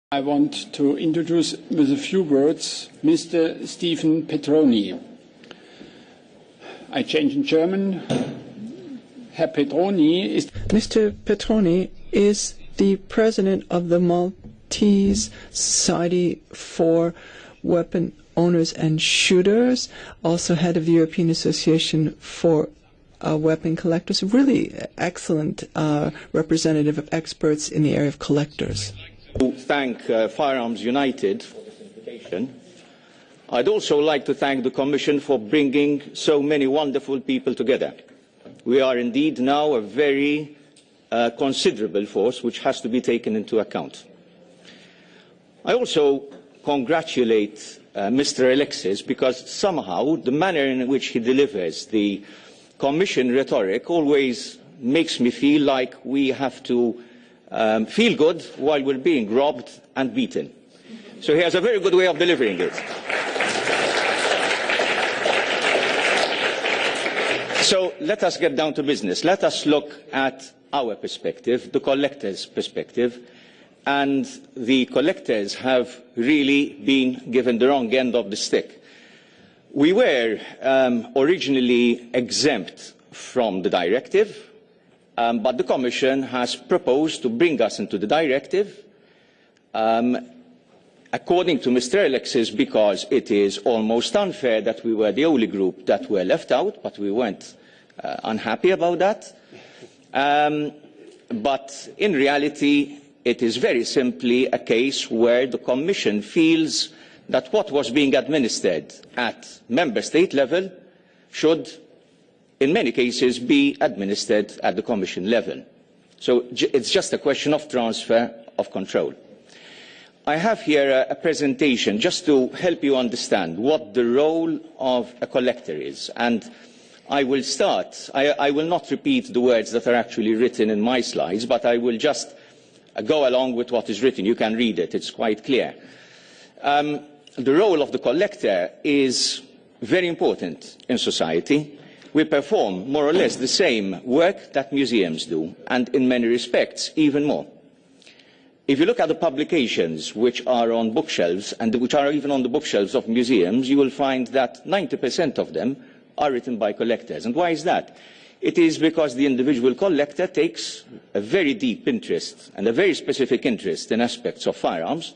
I want to introduce with a few words Mr. Stephen Petroni. I change in German. Herr Petroni is... Mr. Petroni is the president of the Maltese Society for Weapon Owners and Shooters, also head of the European Association for Weapon Collectors, really excellent representative of experts in the area of collectors. To thank Firearms United for this invitation. I'd also like to thank the Commission for bringing so many wonderful people together. We are indeed now a very considerable force which has to be taken into account. I also congratulate Mr. Alexis because somehow the manner in which he delivers the Commission rhetoric always makes me feel like we have to feel good while we're being robbed and beaten. So he has a very good way of delivering it. So let us get down to business. Let us look at our perspective, the collectors' perspective, and the collectors have really been given the wrong end of the stick. We were originally exempt from the directive, but the Commission has proposed to bring us into the directive, according to Mr. Alexis, because it is almost unfair that we were the only group that were left out, but we weren't unhappy about that. But in reality, it is very simply a case where the Commission feels that what was being administered at Member State level should, in many cases, be administered at the Commission level. So it's just a question of transfer of control. I have here a presentation just to help you understand what the role of a collector is. And I will start. I will not repeat the words that are actually written in my slides, but I will just go along with what is written. You can read it. It's quite clear. The role of the collector is very important in society. We perform more or less the same work that museums do, and in many respects, even more. If you look at the publications which are on bookshelves, and which are even on the bookshelves of museums, you will find that 90% of them are written by collectors. And why is that? It is because the individual collector takes a very deep interest and a very specific interest in aspects of firearms,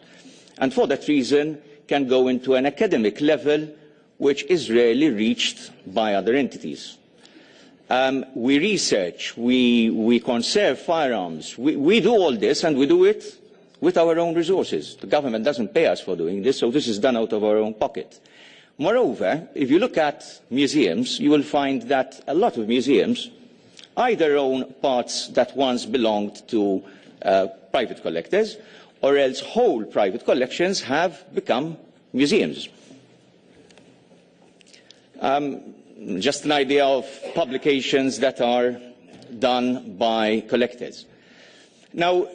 and for that reason can go into an academic level which is rarely reached by other entities. We research, we conserve firearms, we do all this, and we do it with our own resources. The government doesn't pay us for doing this, so this is done out of our own pocket. Moreover, if you look at museums, you will find that a lot of museums either own parts that once belonged to private collectors, or else whole private collections have become museums. Just an idea of publications that are done by collectors. Now,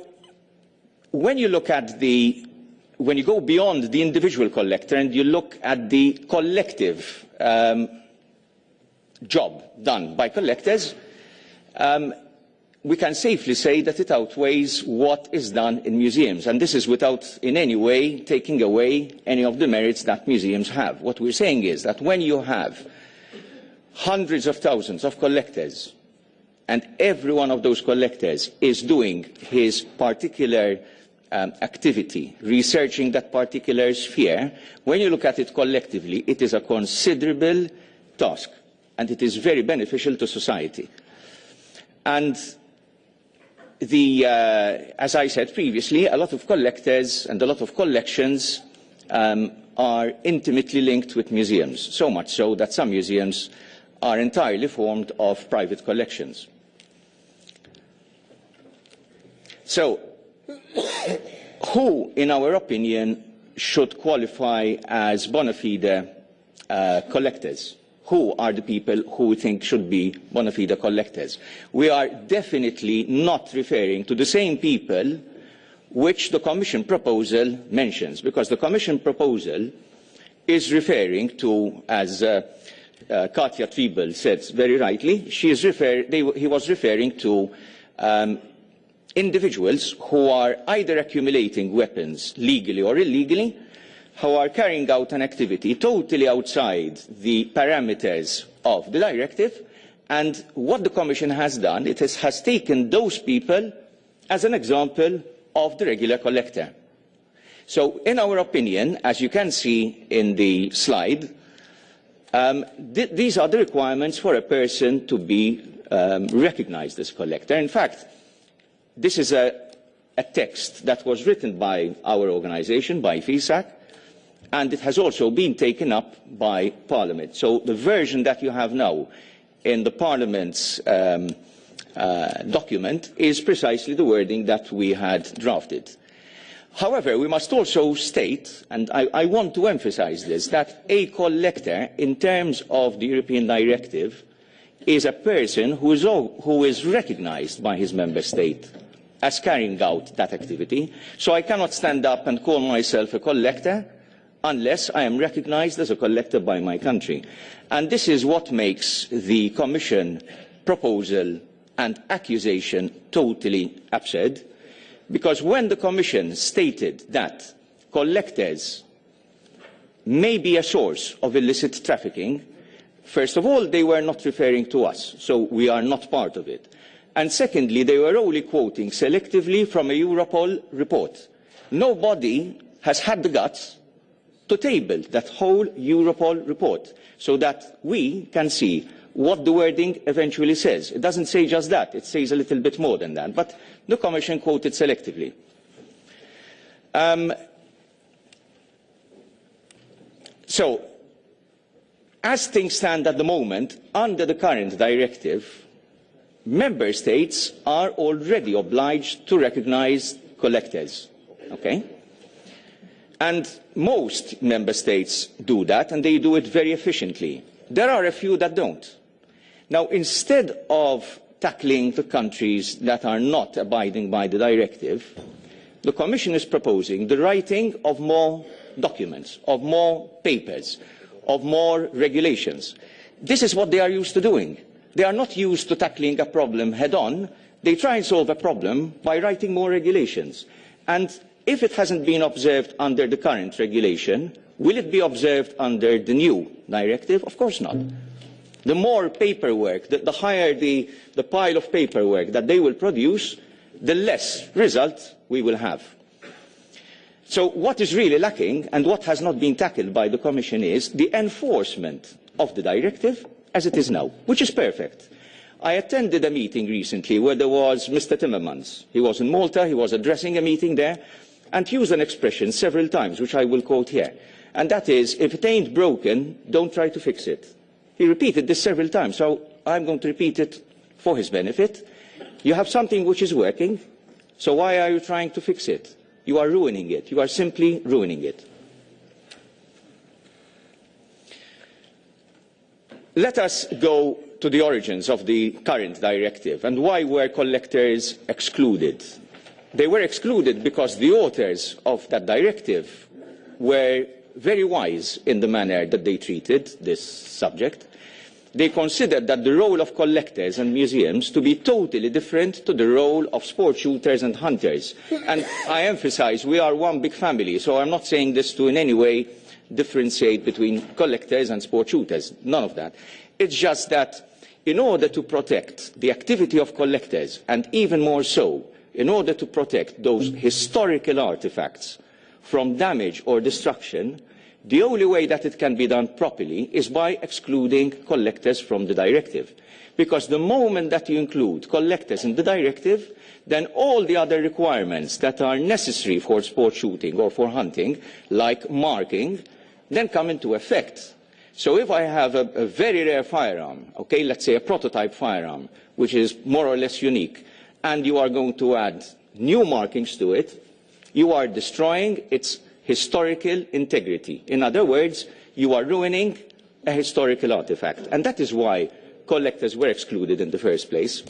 when you look at when you go beyond the individual collector and you look at the collective job done by collectors, we can safely say that it outweighs what is done in museums. And this is without in any way taking away any of the merits that museums have. What we're saying is that when you have hundreds of thousands of collectors, and every one of those collectors is doing his particular activity, researching that particular sphere, when you look at it collectively, it is a considerable task, and it is very beneficial to society. And as I said previously, a lot of collectors and a lot of collections are intimately linked with museums, so much so that some museums are entirely formed of private collections. So, who, in our opinion, should qualify as bona fide collectors? Who are the people who we think should be bona fide collectors? We are definitely not referring to the same people which the Commission proposal mentions, because the Commission proposal is referring to, as Katja Triebel said very rightly, he was referring to individuals who are either accumulating weapons legally or illegally, who are carrying out an activity totally outside the parameters of the directive. And what the Commission has done, it has taken those people as an example of the regular collector. So in our opinion, as you can see in the slide, these are the requirements for a person to be recognised as a collector. In fact, this is a text that was written by our organisation, by FESAC, and it has also been taken up by Parliament. So the version that you have now in the Parliament's document is precisely the wording that we had drafted. However, we must also state, and I want to emphasise this, that a collector, in terms of the European directive, is a person who is recognised by his member state as carrying out that activity. So I cannot stand up and call myself a collector unless I am recognised as a collector by my country. And this is what makes the Commission proposal and accusation totally absurd, because when the Commission stated that collectors may be a source of illicit trafficking, first of all, they were not referring to us, so we are not part of it. And secondly, they were only quoting selectively from a Europol report. Nobody has had the guts to table that whole Europol report so that we can see what the wording eventually says. It doesn't say just that, it says a little bit more than that, but the Commission quoted selectively. So, as things stand at the moment, under the current directive, Member States are already obliged to recognise collectors. Okay? And most Member States do that, and they do it very efficiently. There are a few that don't. Now, instead of tackling the countries that are not abiding by the directive, the Commission is proposing the writing of more documents, of more papers, of more regulations. This is what they are used to doing. They are not used to tackling a problem head-on. They try and solve a problem by writing more regulations. And if it hasn't been observed under the current regulation, will it be observed under the new directive? Of course not. The more paperwork, the higher the pile of paperwork that they will produce, the less result we will have. So what is really lacking, and what has not been tackled by the Commission, is the enforcement of the directive as it is now, which is perfect. I attended a meeting recently where there was Mr. Timmermans. He was in Malta, he was addressing a meeting there, and used an expression several times, which I will quote here. And that is, if it ain't broken, don't try to fix it. He repeated this several times, so I'm going to repeat it for his benefit. You have something which is working, so why are you trying to fix it? You are ruining it. You are simply ruining it. Let us go to the origins of the current directive and why were collectors excluded. They were excluded because the authors of that directive were very wise in the manner that they treated this subject. They considered that the role of collectors and museums to be totally different to the role of sport shooters and hunters. And I emphasise, we are one big family, so I'm not saying this to in any way differentiate between collectors and sport shooters. None of that. It's just that in order to protect the activity of collectors, and even more so, in order to protect those historical artefacts from damage or destruction, the only way that it can be done properly is by excluding collectors from the directive. Because the moment that you include collectors in the directive, then all the other requirements that are necessary for sport shooting or for hunting, like marking, then come into effect. So if I have a very rare firearm, okay, let's say a prototype firearm, which is more or less unique, and you are going to add new markings to it, you are destroying its historical integrity. In other words, you are ruining a historical artifact. And that is why collectors were excluded in the first place.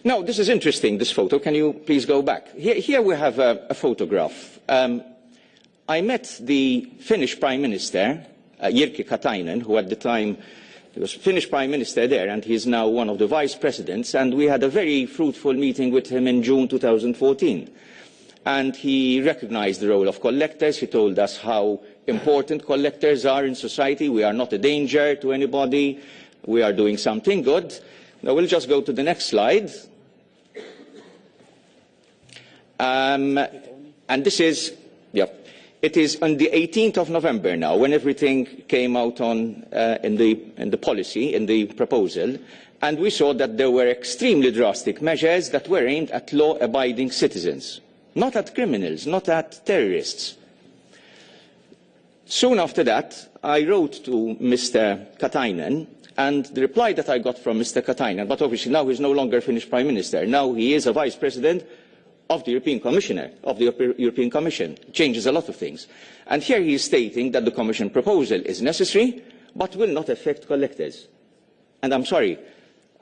Now, this is interesting, this photo. Can you please go back? Here we have a photograph. I met the Finnish Prime Minister, Jyrki Katainen, who at the time He was Finnish Prime Minister there, and he is now one of the Vice Presidents, and we had a very fruitful meeting with him in June 2014. And he recognised the role of collectors. He told us how important collectors are in society. We are not a danger to anybody. We are doing something good. Now we'll just go to the next slide. And this is, it is on the 18th of November now, when everything came out in the policy, in the proposal, and we saw that there were extremely drastic measures that were aimed at law-abiding citizens, not at criminals, not at terrorists. Soon after that, I wrote to Mr. Katainen, and the reply that I got from Mr. Katainen, but obviously now he is no longer Finnish Prime Minister, now he is a Vice President of the European Commissioner, of the European Commission. It changes a lot of things. And here he is stating that the Commission proposal is necessary, but will not affect collectors. And I'm sorry,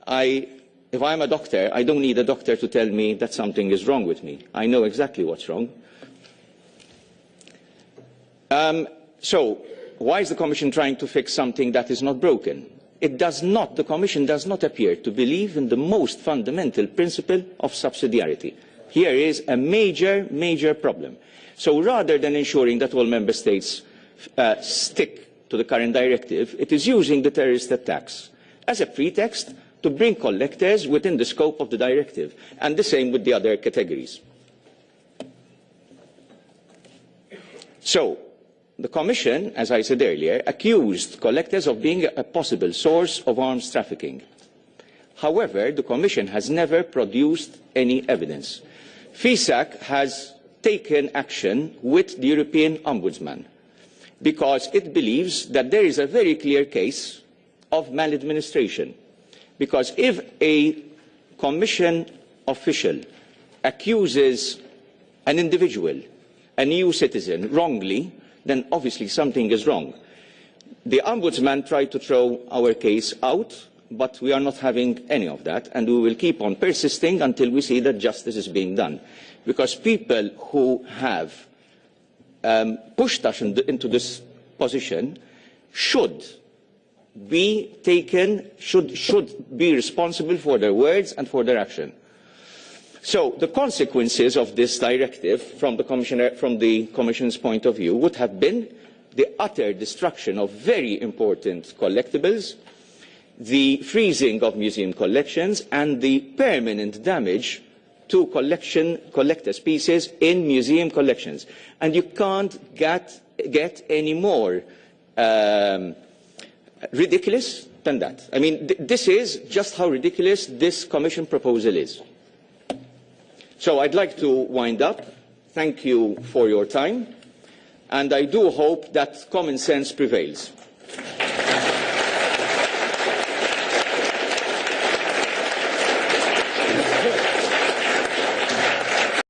if I'm a doctor, I don't need a doctor to tell me that something is wrong with me. I know exactly what's wrong. So, why is the Commission trying to fix something that is not broken? The Commission does not appear to believe in the most fundamental principle of subsidiarity. Here is a major, major problem. So rather than ensuring that all Member States stick to the current directive, it is using the terrorist attacks as a pretext to bring collectors within the scope of the directive, and the same with the other categories. So, the Commission, as I said earlier, accused collectors of being a possible source of arms trafficking. However, the Commission has never produced any evidence. FESAC has taken action with the European Ombudsman because it believes that there is a very clear case of maladministration. Because if a Commission official accuses an individual, an EU citizen, wrongly, then obviously something is wrong. The Ombudsman tried to throw our case out, but we are not having any of that, and we will keep on persisting until we see that justice is being done. Because people who have pushed us into this position should be taken, should be responsible for their words and for their action. So the consequences of this directive from the Commission's point of view would have been the utter destruction of very important collectibles, the freezing of museum collections, and the permanent damage to collectors' pieces in museum collections. And you can't get any more ridiculous than that. I mean, this is just how ridiculous this Commission proposal is. So I'd like to wind up. Thank you for your time, and I do hope that common sense prevails.